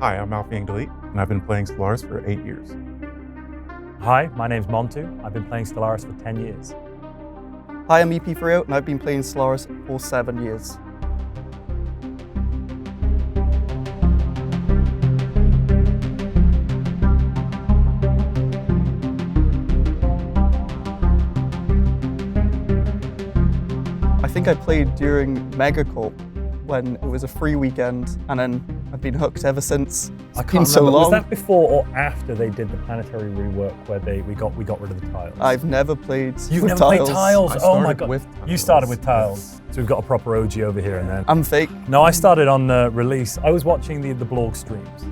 Hi, I'm AlphaYangDelete, and I've been playing Stellaris for 8 years. Hi, my name's Montu. I've been playing Stellaris for 10 years. Hi, I'm Ep3o, and I've been playing Stellaris for 7 years. I think I played during MegaCorp when it was a free weekend, and then I've been hooked ever since. It's been so long. Was that before or after they did the planetary rework where we got rid of the tiles? I've never played You've with never tiles. played tiles? Oh my god. With tiles. You started with tiles. So we've got a proper OG over here and then. I'm fake. No, I started on release. I was watching the blog streams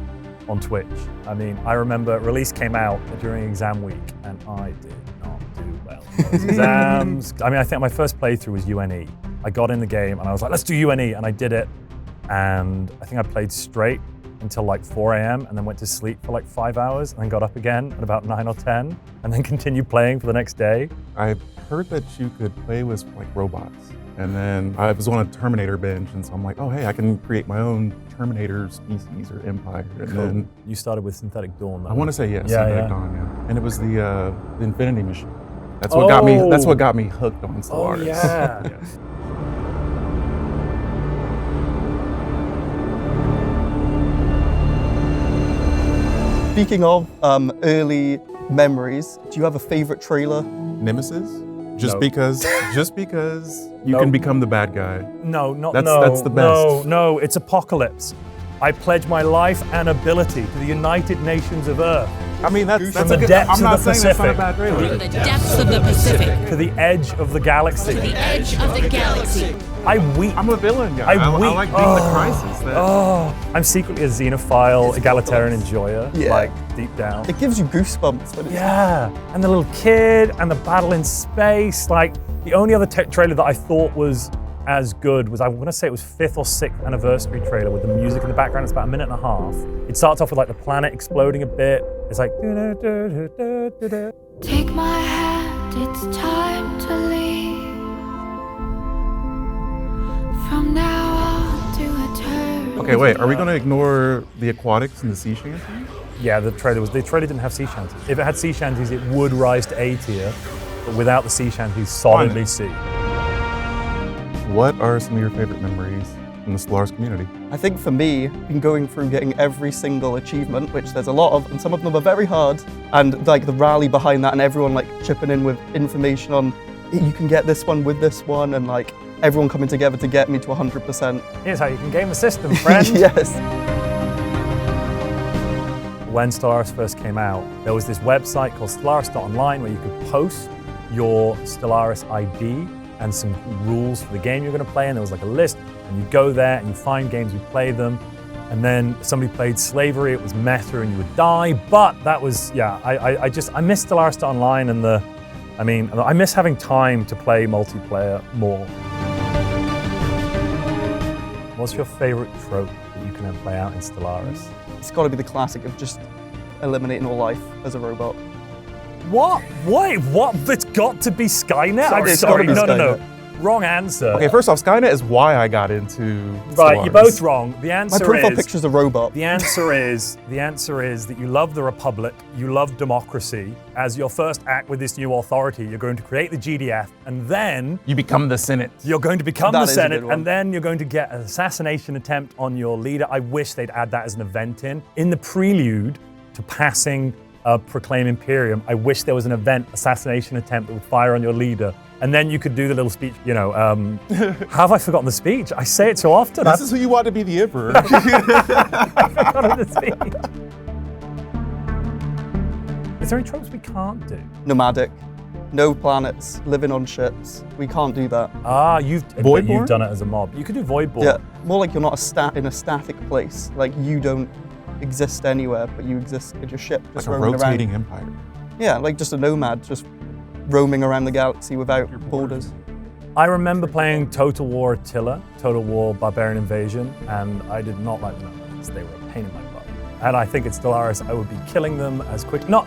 on Twitch. I mean, I remember release came out during exam week and I did not do well in those exams. I mean, I think my first playthrough was UNE. I got in the game and I was like, let's do UNE, and I did it. And I think I played straight until like 4 a.m. and then went to sleep for like 5 hours and then got up again at about 9 or 10 and then continued playing for the next day. I've heard that you could play with like robots. And then I was on a Terminator binge, and so I'm like, oh hey, I can create my own Terminator species or empire. And then You started with Synthetic Dawn though. I want to say yes, Yeah, Synthetic yeah. Dawn, yeah. And it was the Infinity Machine. That's what got me. That's what got me hooked on Stellaris. Oh yeah. Yeah. Speaking of early memories, do you have a favorite trailer? Nemesis? Just No. because you No. can become the bad guy. No, not That's- no. that's the best. No, it's Apocalypse. I pledge my life and ability to the United Nations of Earth, I mean, that's From the a good, depths I'm of not the saying that's not a Pacific. bad trailer. To the depths of the Pacific, to the edge of the galaxy. the edge of the galaxy. I weep. I'm a villain guy. I I weep. like being the crisis. I'm secretly a xenophile, egalitarian enjoyer, Yeah. like deep down. It gives you goosebumps when it's Yeah, and the little kid and the battle in space. Like the only other trailer that I thought was as good was, I want to say it was 5th or 6th anniversary trailer with the music in the background. It's about a minute and a half. It starts off with like the planet exploding a bit. It's like do-do-do-do-do-do-do. Take my hand, it's time to leave. From now on to eternity. Okay, wait. Are we gonna ignore the aquatics and the sea shanties? Yeah, the trailer didn't have sea shanties. If it had sea shanties, it would rise to A tier, but without the sea shanties, solidly C. What are some of your favorite memories in the Stellaris community? I think for me, been going through getting every single achievement, which there's a lot of, and some of them are very hard, and like the rally behind that and everyone like chipping in with information on, you can get this one with this one, and like everyone coming together to get me to 100%. Here's how you can game the system, friend. Yes. When Stellaris first came out, there was this website called Stellaris.online where you could post your Stellaris ID and some rules for the game you're going to play, and there was like a list, and you go there and you find games, you play them, and then somebody played Slavery, it was meta and you would die, but that was, yeah, I miss Stellaris.online and I miss having time to play multiplayer more. What's your favorite trope that you can play out in Stellaris? It's got to be the classic of just eliminating all life as a robot. What? Wait, what? It's got to be Skynet? I'm It's sorry, gotta be no. Skynet. Wrong answer. Okay, first off, Skynet is why I got into Right, Stellaris. you're both wrong. The My answer profile is picture's a robot. the answer is that you love the Republic, you love democracy. As your first act with this new authority, you're going to create the GDF, and then You become the Senate. you're going to become That the is a Senate, good one. and then you're going to get an assassination attempt on your leader. I wish they'd add that as an event in the prelude to passing Proclaim Imperium. I wish there was an event, assassination attempt that would fire on your leader, and then you could do the little speech, have I forgotten the speech? I say it so often. This is who you want to be the emperor. I've forgotten the speech. Is there any tropes we can't do? Nomadic. No planets, living on ships. We can't do that. You've Voidborn? done it as a mob. You could do Voidborn. Yeah, more like you're not in a static place. Like you don't exist anywhere, but you exist in your ship, just Like a roaming rotating around. empire. Yeah, like just a nomad, just roaming around the galaxy without borders. I remember playing Total War Attila, Total War Barbarian Invasion, and I did not like the nomads. They were a pain in my butt. And I think in Stellaris I would be killing them as quick. Not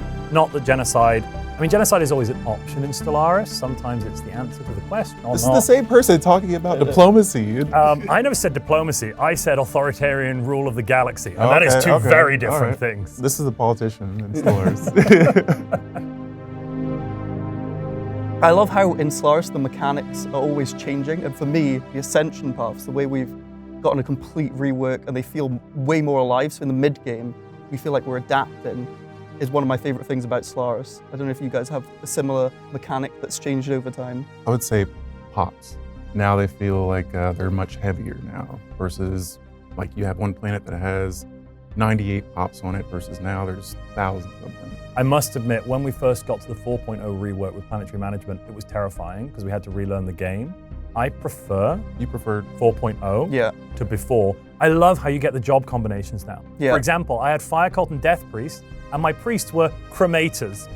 the genocide I mean, genocide is always an option in Stellaris. Sometimes it's the answer to the question or This is not. the same person talking about diplomacy. I never said diplomacy. I said authoritarian rule of the galaxy. And that is two very different things. This is a politician in Stellaris. I love how in Stellaris the mechanics are always changing, and for me, the ascension paths, the way we've gotten a complete rework and they feel way more alive, so in the mid-game, we feel like we're adapting, is one of my favorite things about Stellaris. I don't know if you guys have a similar mechanic that's changed over time. I would say pops. Now they feel like they're much heavier now versus like you have one planet that has 98 pops on it versus now there's thousands of them. I must admit, when we first got to the 4.0 rework with planetary management, it was terrifying because we had to relearn the game. I prefer You preferred 4.0 Yeah. to before. I love how you get the job combinations now. Yeah. For example, I had Fire Cult and Death Priest, and my priests were cremators.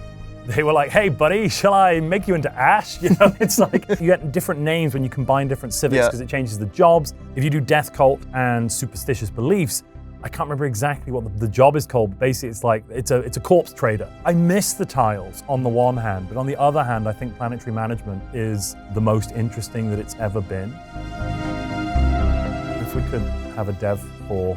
They were like, hey buddy, shall I make you into ash? You know, it's like you get different names when you combine different civics Yeah. because it changes the jobs. If you do Death Cult and Superstitious Beliefs, I can't remember exactly what the job is called, but basically it's like, it's a corpse trader. I miss the tiles on the one hand, but on the other hand, I think planetary management is the most interesting that it's ever been. If we could have a dev for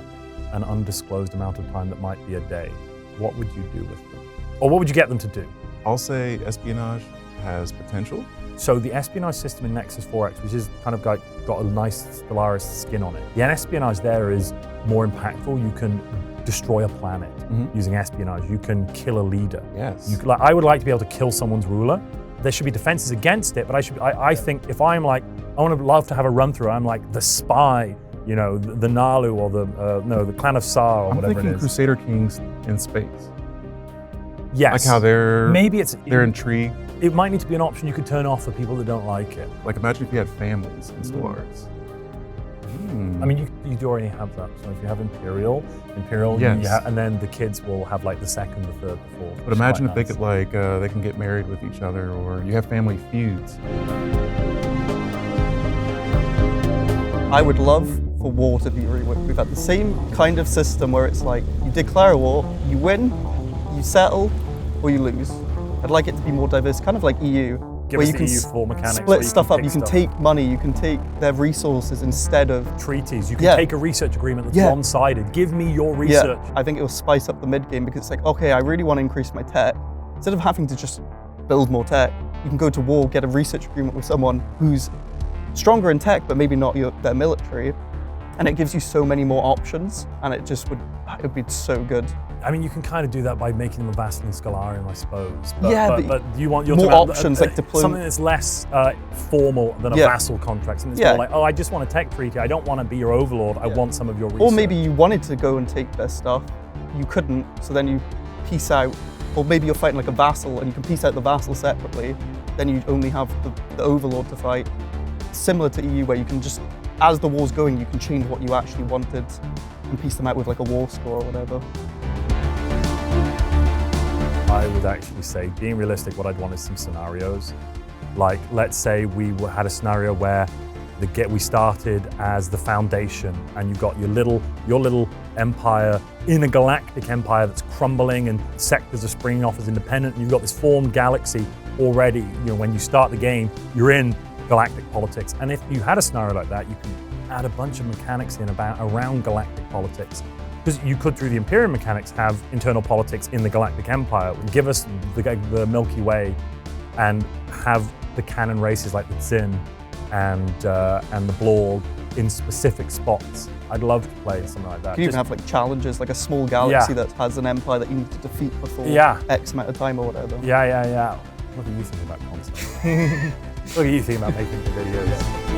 an undisclosed amount of time that might be a day, what would you do with them? Or what would you get them to do? I'll say espionage has potential. So the espionage system in Nexus 4X, which is kind of got a nice Stellaris skin on it. The espionage there is more impactful. You can destroy a planet using espionage. You can kill a leader. Yes. I would like to be able to kill someone's ruler. There should be defenses against it, but I think if I'm like, I would love to have a run through. I'm like the spy, you know, the Nalu or the Clan of Sar or I'm whatever it thinking is. Crusader Kings in space. Yes. Like how they're intrigued. It might need to be an option you could turn off for people that don't like it. Like imagine if you had families in Stellaris. I mean, you do already have that. So if you have Imperial, Yes. and then the kids will have like the second, the third, the fourth. But imagine if they could like, they can get married with each other or you have family feuds. I would love for war to be reworked. We've had the same kind of system where it's like, you declare a war, you win, you settle, or you lose. I'd like it to be more diverse, kind of like EU. Give where us you the can EU4 mechanics. split where you stuff up, pick you can stuff. take money, you can take their resources instead of... treaties. You can Yeah. take a research agreement that's Yeah. one-sided. Give me your research. Yeah, I think it will spice up the mid-game because it's like, okay, I really want to increase my tech. Instead of having to just build more tech, you can go to war, get a research agreement with someone who's stronger in tech, but maybe not their military. And it gives you so many more options, and it would be so good. I mean, you can kind of do that by making them a vassal in Scalarium, I suppose. But, Yeah, but you want more talking about, options, like something that's less formal than a Yeah. vassal contract. Something that's Yeah. more like, oh, I just want a tech treaty. I don't want to be your overlord. I Yeah. want some of your research. Or maybe you wanted to go and take their stuff, you couldn't, so then you peace out. Or maybe you're fighting like a vassal and you can peace out the vassal separately, then you only have the overlord to fight. Similar to EU where you can just, as the war's going, you can change what you actually wanted and piece them out with like a war score or whatever. I would actually say, being realistic, what I'd want is some scenarios. Like, let's say we had a scenario where we started as the Foundation, and you've got your little empire in a galactic empire that's crumbling, and sectors are springing off as independent, and you've got this formed galaxy already. You know, when you start the game, you're in galactic politics. And if you had a scenario like that, you can add a bunch of mechanics in around galactic politics. Because you could, through the Imperium mechanics, have internal politics in the Galactic Empire. Give us the Milky Way and have the canon races like the Tzin and the Blorg in specific spots. I'd love to play something like that. You can even have like challenges, like a small galaxy that has an empire that you need to defeat before X amount of time or whatever. Yeah. What are you thinking about content? What are you thinking about making videos?